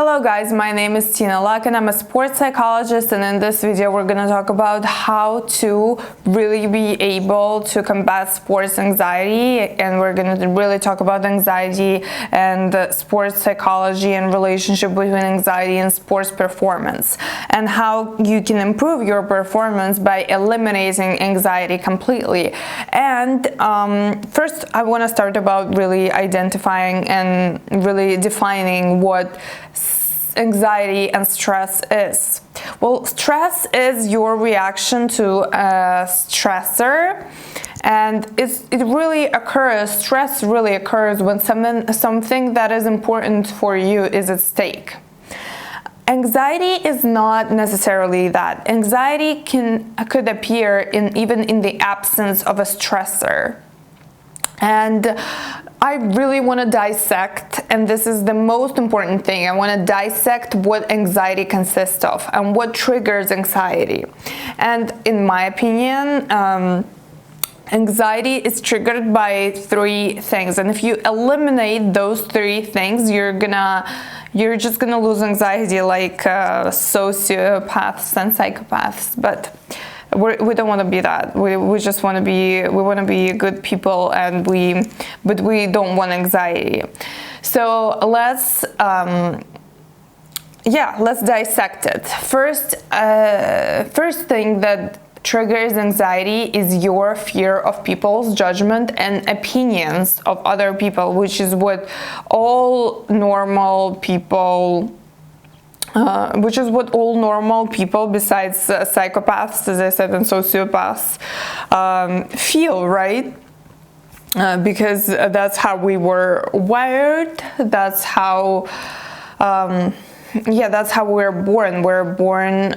Hello guys, my name is Tina Luck and I'm a sports psychologist, and in this video we're going to talk about how to really be able to combat sports anxiety, and we're going to really talk about anxiety and sports psychology and relationship between anxiety and sports performance, and how you can improve your performance by eliminating anxiety completely. And first I want to start about really identifying and really defining what anxiety and stress is. Well, stress is your reaction to a stressor, and stress really occurs when something that is important for you is at stake. Anxiety is not necessarily that. Anxiety could appear even in the absence of a stressor. And I really want to dissect, and this is the most important thing, I want to dissect what anxiety consists of and what triggers anxiety. And in my opinion, anxiety is triggered by three things, and if you eliminate those three things, you're just gonna lose anxiety like sociopaths and psychopaths. But we don't want to be that. We just want to be good people, but we don't want anxiety. So let's dissect it. First thing that triggers anxiety is your fear of people's judgment and opinions of other people, which is what all normal people besides psychopaths, as I said, and sociopaths feel, right? Because that's how we were wired. That's how we're born. We're born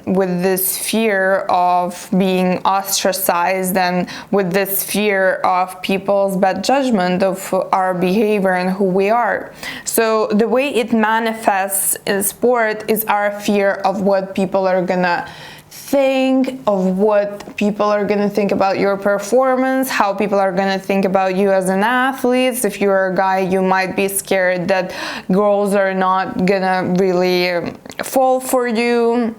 with this fear of being ostracized and with this fear of people's bad judgment of our behavior and who we are. So the way it manifests in sport is our fear of what people are gonna think, of what people are going to think about your performance, how people are going to think about you as an athlete. If you're a guy, you might be scared that girls are not going to really fall for you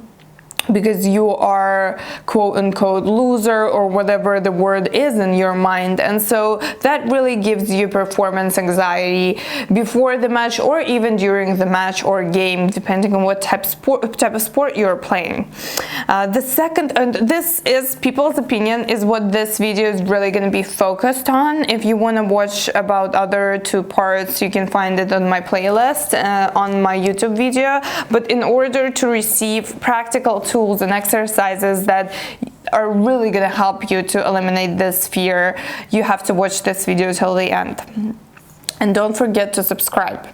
because you are quote-unquote loser, or whatever the word is in your mind. And so that really gives you performance anxiety before the match, or even during the match or game, depending on what type of sport you're playing. The second, and this is people's opinion, is what this video is really going to be focused on. If you want to watch about other two parts, you can find it on my playlist on my YouTube video. But in order to receive practical tools and exercises that are really going to help you to eliminate this fear, you have to watch this video till the end. And don't forget to subscribe.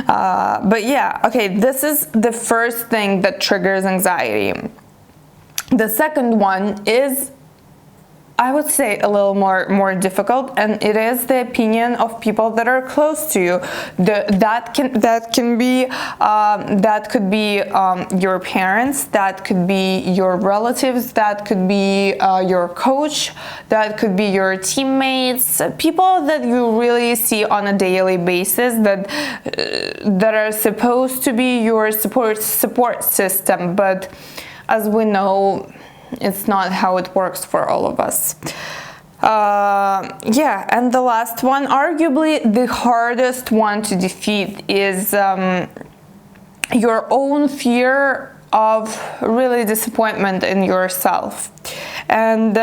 But yeah, okay, this is the first thing that triggers anxiety. The second one is, I would say, a little more difficult, and it is the opinion of people that are close to you. That could be your parents, that could be your relatives, that could be your coach, that could be your teammates, people that you really see on a daily basis, that are supposed to be your support system, but as we know, it's not how it works for all of us. And the last one, arguably the hardest one to defeat, is your own fear of really disappointment in yourself. And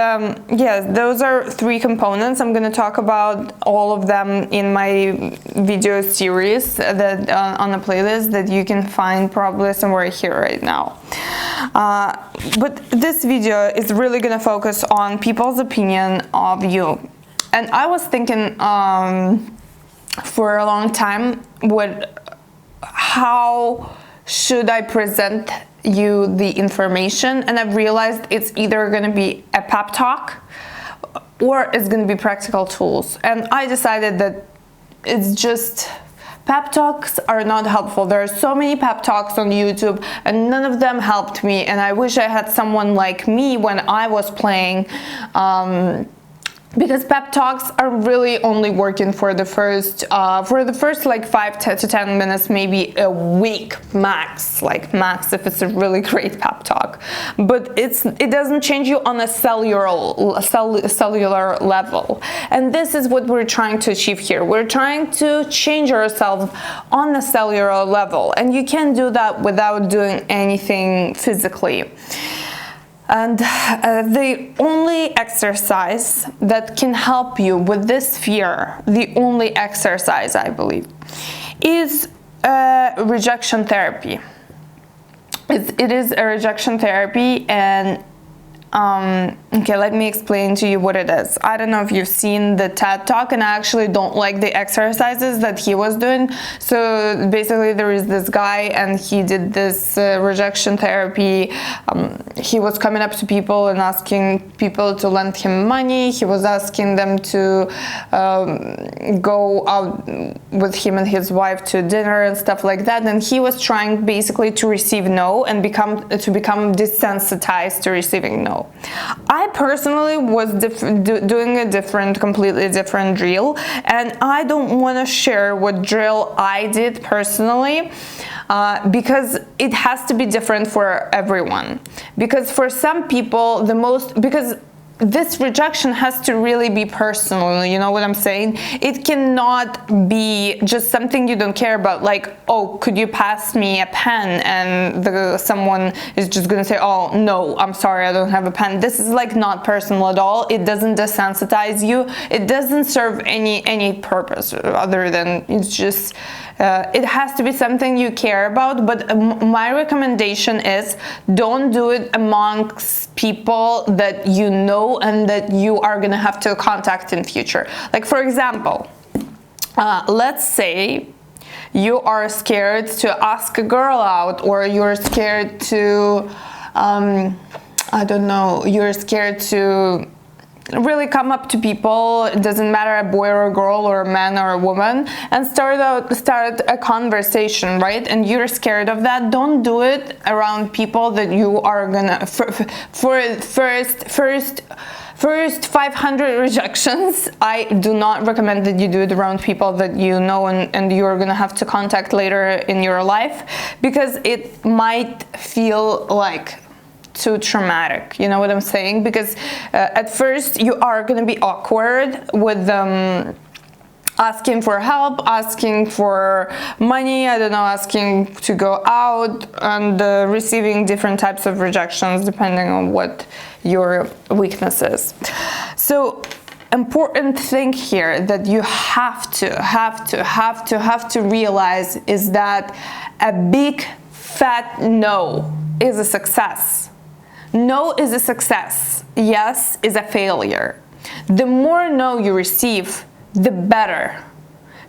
yes, those are three components. I'm going to talk about all of them in my video series that on a playlist that you can find probably somewhere here right now. But this video is really going to focus on people's opinion of you. And I was thinking for a long time, how should I present you the information? And I've realized it's either going to be a pep talk or it's going to be practical tools. And I decided that it's just, pep talks are not helpful. There are so many pep talks on YouTube and none of them helped me, and I wish I had someone like me when I was playing because pep talks are really only working for the first like 5 to 10 minutes, maybe a week max, like max if it's a really great pep talk. But it doesn't change you on a cellular level. And this is what we're trying to achieve here. We're trying to change ourselves on a cellular level, and you can't do that without doing anything physically. And the only exercise that can help you with this fear, the only exercise I believe, is rejection therapy. It is a rejection therapy, and okay, let me explain to you what it is. I don't know if you've seen the TED Talk, and I actually don't like the exercises that he was doing. So basically there is this guy, and he did this rejection therapy. He was coming up to people and asking people to lend him money. He was asking them to go out with him and his wife to dinner and stuff like that. And he was trying basically to receive no and become desensitized to receiving no. I personally was doing a completely different drill, and I don't want to share what drill I did personally, because it has to be different for everyone. Because for some people, because this rejection has to really be personal, you know what I'm saying? It cannot be just something you don't care about, like, oh, could you pass me a pen? And someone is just gonna say, oh, no, I'm sorry, I don't have a pen. This is like not personal at all. It doesn't desensitize you. It doesn't serve any purpose other than it's just, it has to be something you care about. But my recommendation is don't do it amongst people that you know and that you are gonna have to contact in future. Like, for example, let's say you are scared to ask a girl out, or you're scared to I don't know, you're scared to really come up to people, it doesn't matter, a boy or a girl or a man or a woman, and start a conversation, right? And you're scared of that. Don't do it around people that you are gonna first 500 rejections. I do not recommend that you do it around people that you know and you're gonna have to contact later in your life, because it might feel like too traumatic, you know what I'm saying? Because at first you are going to be awkward with asking for help, asking for money, I don't know, asking to go out, and receiving different types of rejections depending on what your weakness is. So important thing here that you have to realize is that a big fat no is a success. No is a success. Yes is a failure. The more no you receive, the better.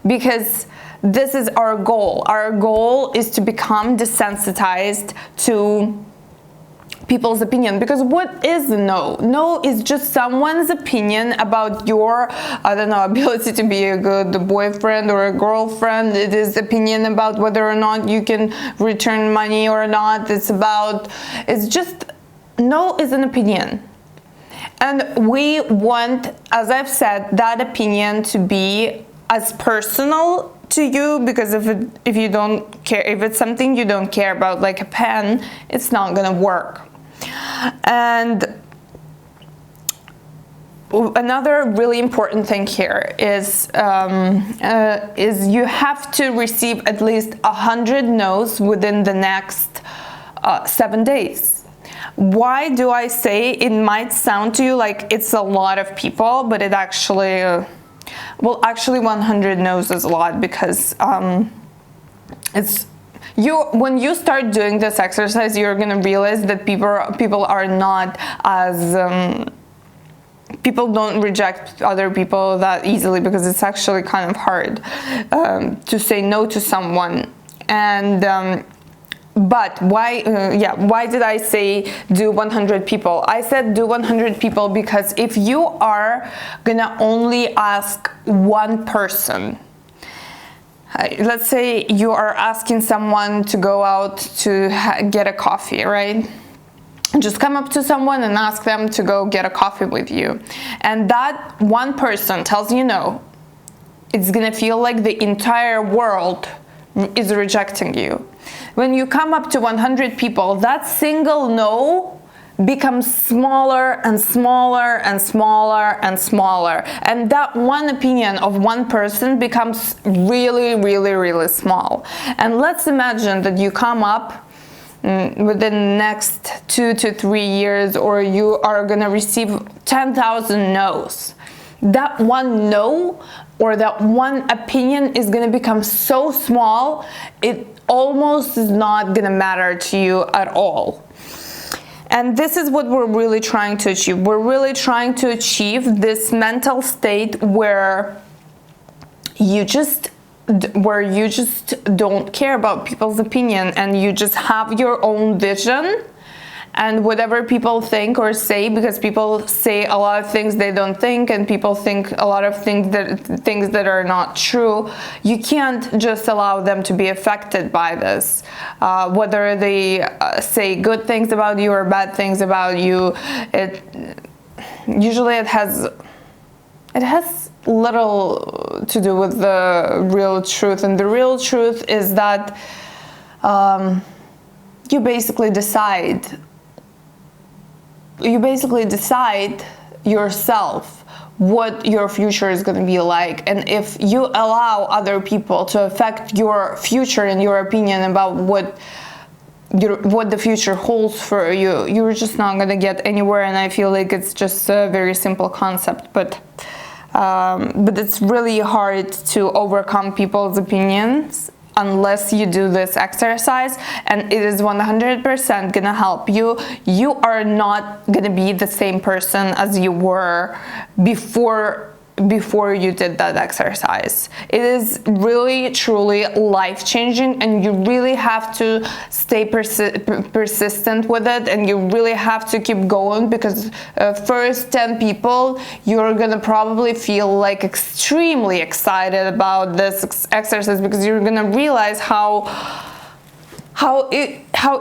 Because this is our goal. Our goal is to become desensitized to people's opinion. Because what is no? No is just someone's opinion about your, I don't know, ability to be a good boyfriend or a girlfriend. It is opinion about whether or not you can return money or not. It's just, no is an opinion. And we want, as I've said, that opinion to be as personal to you, because if you don't care, if it's something you don't care about, like a pen, it's not gonna work. And another really important thing here is you have to receive at least 100 no's within the next 7 days. Why do I say it might sound to you like it's a lot of people, but it actually, well, actually 100 no's is a lot, because when you start doing this exercise, you're gonna realize that people are not as people don't reject other people that easily, because it's actually kind of hard to say no to someone. And but why did I say do 100 people? I said do 100 people because if you are gonna only ask one person, let's say you are asking someone to go out to get a coffee, right? just come up to someone and ask them to go get a coffee with you, and that one person tells you no, it's gonna feel like the entire world is rejecting you. When you come up to 100 people, that single no becomes smaller and smaller and smaller and smaller, and that one opinion of one person becomes really, really, really small. And let's imagine that you come up within the next 2 to 3 years, or you are gonna receive 10,000 no's. That one no, or that one opinion, is gonna become so small, it almost is not gonna matter to you at all. And this is what we're really trying to achieve. We're really trying to achieve this mental state where you just don't care about people's opinion, and you just have your own vision, and whatever people think or say, because people say a lot of things they don't think, and people think a lot of things that are not true, you can't just allow them to be affected by this. Whether they say good things about you or bad things about you, usually it has little to do with the real truth. And the real truth is that you basically decide yourself what your future is going to be like. And if you allow other people to affect your future and your opinion about what the future holds for you, you're just not going to get anywhere. And I feel like it's just a very simple concept, but it's really hard to overcome people's opinions unless you do this exercise, and it is 100% gonna help you. You are not gonna be the same person as you were before you did that exercise. It is really, truly life-changing, and you really have to stay persistent with it, and you really have to keep going, because first 10 people, you're gonna probably feel like extremely excited about this exercise, because you're gonna realize how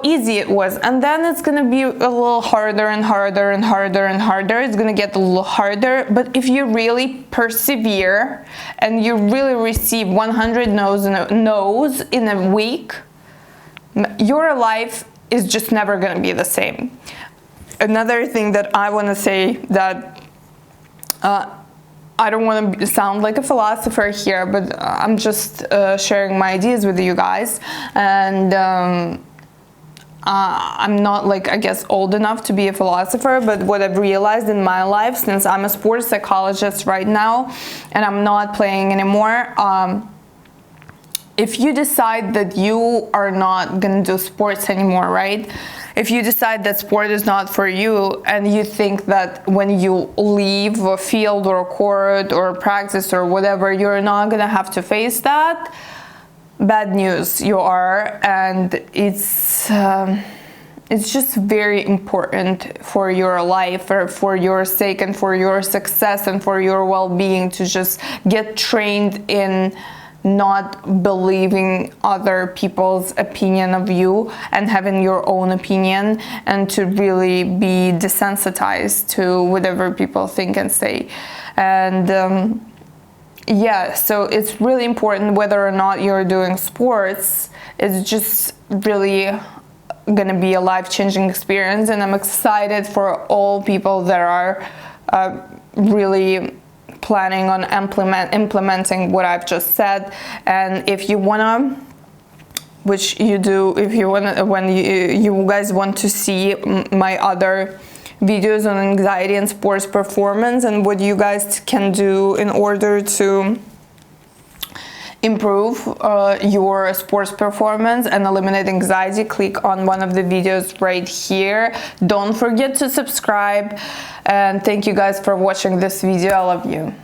easy it was, and then it's gonna be a little harder and harder and harder and harder. It's gonna get a little harder, but if you really persevere and you really receive 100 no's in a week, your life is just never gonna be the same. Another thing that I want to say, that I don't want to sound like a philosopher here, but I'm just sharing my ideas with you guys. And I'm not, like, I guess, old enough to be a philosopher, but what I've realized in my life, since I'm a sports psychologist right now and I'm not playing anymore, if you decide that you are not going to do sports anymore, right? If you decide that sport is not for you, and you think that when you leave a field or court or practice or whatever, you're not going to have to face that, bad news, you are. And it's just very important for your life, or for your sake and for your success and for your well-being, to just get trained in not believing other people's opinion of you and having your own opinion, and to really be desensitized to whatever people think and say. And yeah, so it's really important whether or not you're doing sports. It's just really gonna be a life-changing experience, and I'm excited for all people that are really planning on implementing what I've just said. And if you wanna, which you do, if you wanna, when you guys want to see my other videos on anxiety and sports performance, and what you guys can do in order to improve your sports performance and eliminate anxiety, click on one of the videos right here. Don't forget to subscribe, and thank you guys for watching this video. I love you.